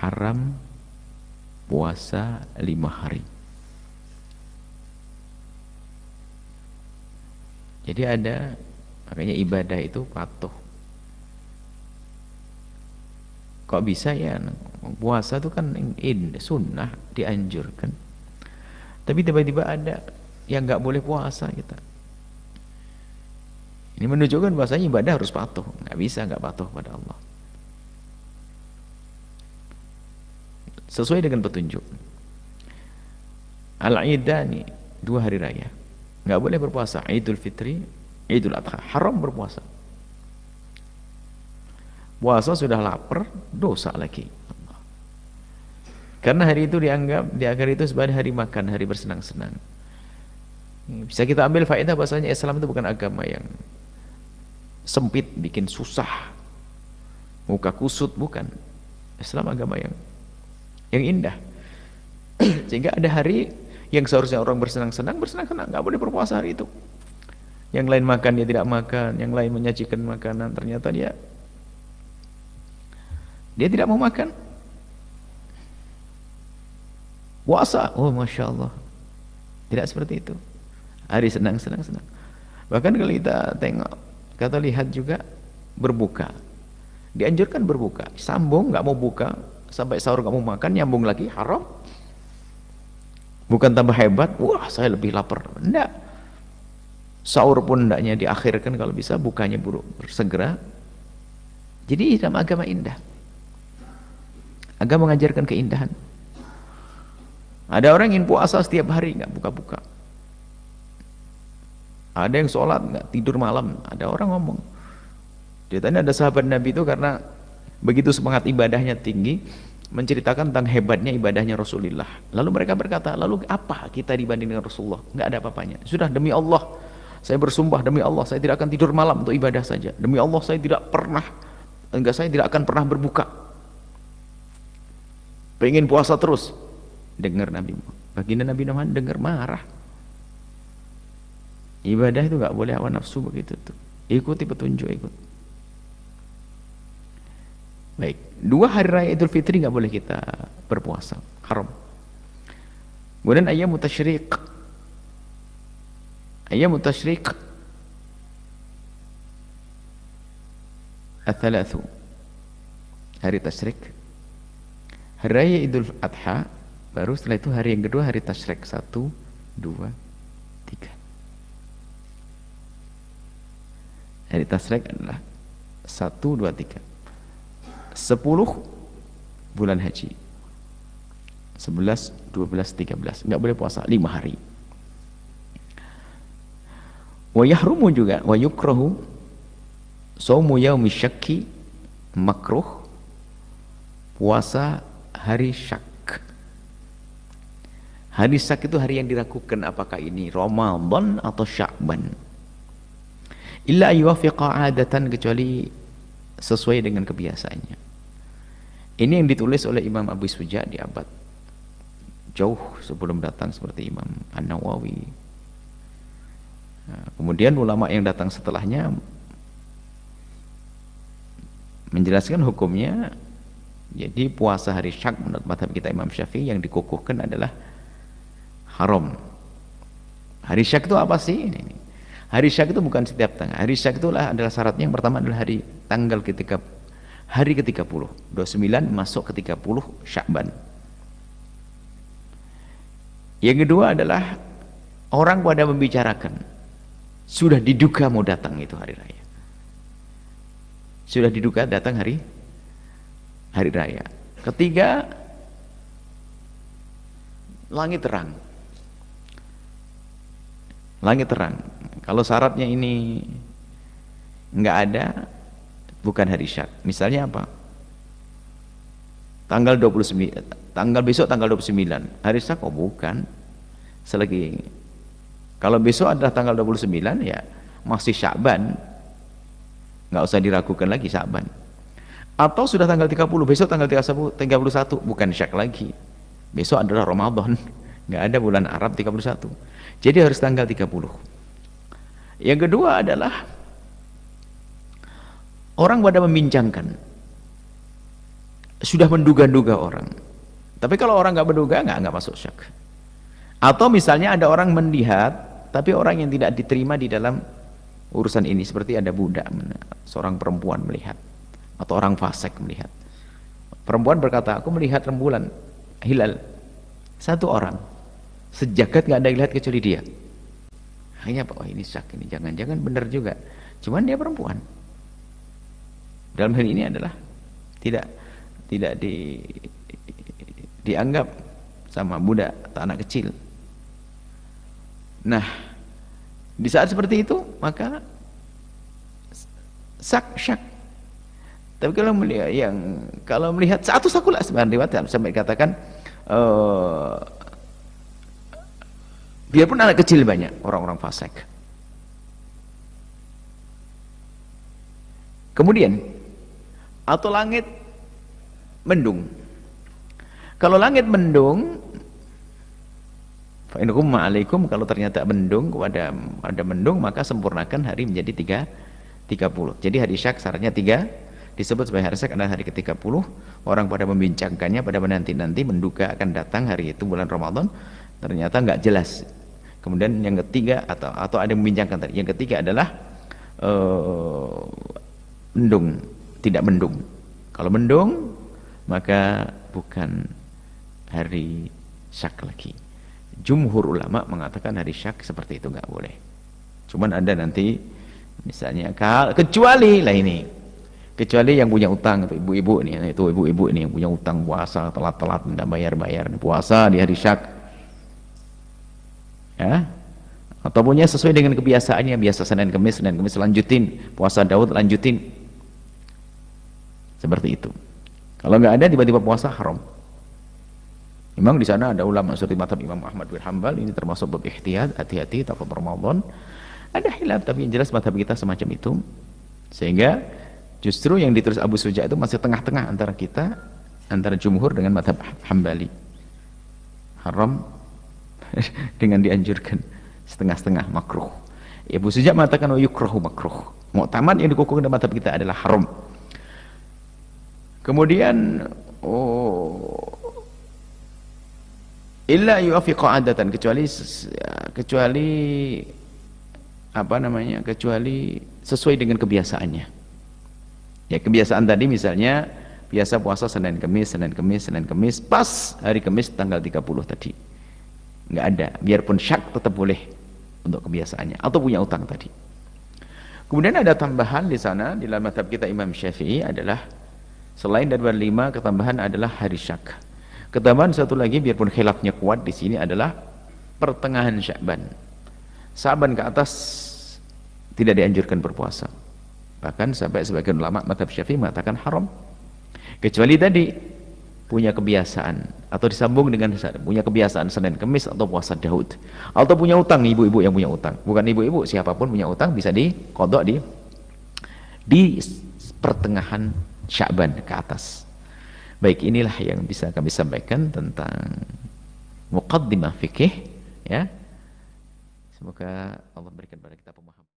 haram puasa 5 hari. Jadi ada, makanya ibadah itu patuh. Kok bisa ya? Puasa itu kan sunnah, dianjurkan. Tapi tiba-tiba ada yang nggak boleh puasa kita. Ini menunjukkan bahwasanya ibadah harus patuh. Nggak bisa nggak patuh pada Allah. Sesuai dengan petunjuk. Al-Idani, 2 hari raya. Nggak boleh berpuasa. Idul Fitri, Idul Adha. Haram berpuasa. Puasa sudah lapar, dosa lagi. Karena hari itu dianggap itu sebagai hari makan, hari bersenang-senang. Bisa kita ambil faedah bahasanya Islam itu bukan agama yang sempit, bikin susah, muka kusut, bukan. Islam agama yang indah. Sehingga ada hari yang seharusnya orang bersenang-senang, nggak boleh berpuasa hari itu. Yang lain makan, dia tidak makan. Yang lain menyajikan makanan, ternyata dia tidak mau makan. Puasa, oh Masya Allah, tidak seperti itu. Hari senang. Bahkan kalau kita tengok, kita lihat juga berbuka, dianjurkan berbuka, sambung, nggak mau buka sampai sahur, nggak mau makan, nyambung lagi, haram. Bukan tambah hebat, wah saya lebih lapar, enggak. Sahur pun hendaknya diakhirkan kalau bisa, bukanya segera. Jadi dalam agama indah, agama mengajarkan keindahan. Ada orang ingin puasa setiap hari nggak buka-buka. Ada yang sholat nggak tidur malam. Ada orang ngomong, dia tanya ada sahabat Nabi itu karena begitu semangat ibadahnya tinggi, menceritakan tentang hebatnya ibadahnya Rasulullah. Lalu mereka berkata, lalu apa kita dibanding dengan Rasulullah? Nggak ada apa-apanya. Sudah, demi Allah saya bersumpah, demi Allah saya tidak akan tidur malam untuk ibadah saja. Demi Allah saya tidak akan pernah berbuka. Pengen puasa terus. Dengar Nabi, baginda Nabi Muhammad dengar, marah. Ibadah itu nggak boleh hawa nafsu begitu tuh. Ikuti petunjuk, ikut. Baik, 2 hari raya Idul Fitri nggak boleh kita berpuasa, haram. Kemudian ayyamut tasyriq. Ayyamut tasyriq ats-tsalatsu. Hari tasyrik. Hari raya Idul Adha, baru setelah itu hari yang kedua hari tasyrik, 1, 2, 3. Hari tasyrik adalah 1, 2, 3. 10 bulan haji. 11, 12, 13. Enggak boleh puasa 5 hari. Wa yahrumu juga, wa yukrahu shaumu yaumi syakki, makruh puasa hari syak. Hari syak itu hari yang diragukan apakah ini Ramadan atau Sya'ban. Illa yuwafiqa adatan, kecuali sesuai dengan kebiasaannya. Ini yang ditulis oleh Imam Abu Suja di abad jauh sebelum datang seperti Imam An-Nawawi. Nah, kemudian ulama yang datang setelahnya menjelaskan hukumnya. Jadi puasa hari syak menurut mazhab kita Imam Syafi'i yang dikukuhkan adalah haram. Hari syak itu apa sih? Ini. Hari syak itu bukan setiap tanggal. Hari syak itulah adalah syaratnya yang pertama adalah hari tanggal hari ke-30. 29 masuk ke 30 Sya'ban. Yang kedua adalah orang pada membicarakan, sudah diduga mau datang itu hari raya. Sudah diduga datang hari raya. Ketiga, langit terang. Langit terang. Kalau syaratnya ini nggak ada, bukan hari syak. Misalnya apa? Tanggal 29, besok tanggal 29. Hari syak, oh bukan. Selagi kalau besok adalah tanggal 29 ya masih Sya'ban. Nggak usah diragukan lagi Sya'ban. Atau sudah tanggal 30, besok tanggal 31, bukan syak lagi. Besok adalah Ramadan. Nggak ada bulan Arab 31. Jadi harus tanggal 30. Yang kedua adalah orang pada membincangkan sudah menduga-duga orang. Tapi kalau orang nggak menduga, nggak masuk syak. Atau misalnya ada orang melihat, tapi orang yang tidak diterima di dalam urusan ini, seperti ada budak, seorang perempuan melihat, atau orang fasik melihat. Perempuan berkata, aku melihat rembulan hilal, satu orang, sejagat nggak ada yang lihat kecuali dia. Hanya apa? Oh ini syak, ini jangan-jangan benar juga. Cuman dia perempuan. Dalam hal ini adalah tidak dianggap sama budak atau anak kecil. Nah, di saat seperti itu maka syak. Tapi kalau melihat satu sakulah, sebenarnya riwayat sampai dikatakan biarpun anak kecil banyak orang-orang fasik. Kemudian atau langit mendung. Kalau langit mendung, fa in ghumma alaikum, kalau ternyata mendung, ada mendung, maka sempurnakan hari menjadi 30. Jadi hari syak syaratnya 3, disebut sebagai hari syak adalah hari ke-30. Orang pada membincangkannya, pada menanti-nanti, menduga akan datang hari itu bulan Ramadan, ternyata nggak jelas. Kemudian yang ketiga atau ada yang membincangkan tadi. Yang ketiga adalah mendung, tidak mendung. Kalau mendung maka bukan hari syak lagi. Jumhur ulama mengatakan hari syak seperti itu nggak boleh. Cuman ada nanti misalnya kecuali yang punya utang, ibu-ibu nih, itu ibu-ibu ini yang punya utang puasa telat-telat tidak bayar puasa di hari syak, ya, atau punya sesuai dengan kebiasaannya, biasa Senin Kemis lanjutin, puasa Daud lanjutin, seperti itu. Kalau nggak ada tiba-tiba puasa haram. Memang di sana ada ulama seperti mazhab Imam Ahmad bin Hanbal, ini termasuk bab ihtiyat, hati-hati takut Ramadan. Ada khilaf, tapi yang jelas mazhab kita semacam itu. Sehingga justru yang ditulis Abu Suja itu masih tengah-tengah antara jumhur dengan mazhab Hambali. Haram dengan dianjurkan, setengah-setengah makruh. Abu Suja mengatakan yukrahu makruh. Mu'tamad yang dikukuhkan dalam mazhab kita adalah haram. Kemudian illa yuafiqa adatan, kecuali sesuai dengan kebiasaannya. Ya, kebiasaan tadi misalnya biasa puasa Senin Kemis, pas hari Kemis tanggal 30 tadi. Enggak ada, biarpun syak tetap boleh untuk kebiasaannya, atau punya utang tadi. Kemudian ada tambahan di sana di dalam mazhab kita Imam Syafi'i adalah selain dari 5 ketambahan adalah hari syak. Ketambahan satu lagi biarpun khilafnya kuat di sini adalah pertengahan Sya'ban. Sya'ban ke atas tidak dianjurkan berpuasa. Bahkan sampai sebagian ulama mazhab Syafi'i mengatakan haram. Kecuali tadi punya kebiasaan atau disambung dengan punya kebiasaan Senin Kemis atau puasa Daud. Atau punya utang, ibu-ibu yang punya utang. Bukan ibu-ibu, siapapun punya utang bisa diqadha di pertengahan Sya'ban ke atas. Baik, inilah yang bisa kami sampaikan tentang muqaddimah fikih, ya. Semoga Allah berikan pada kita pemahaman.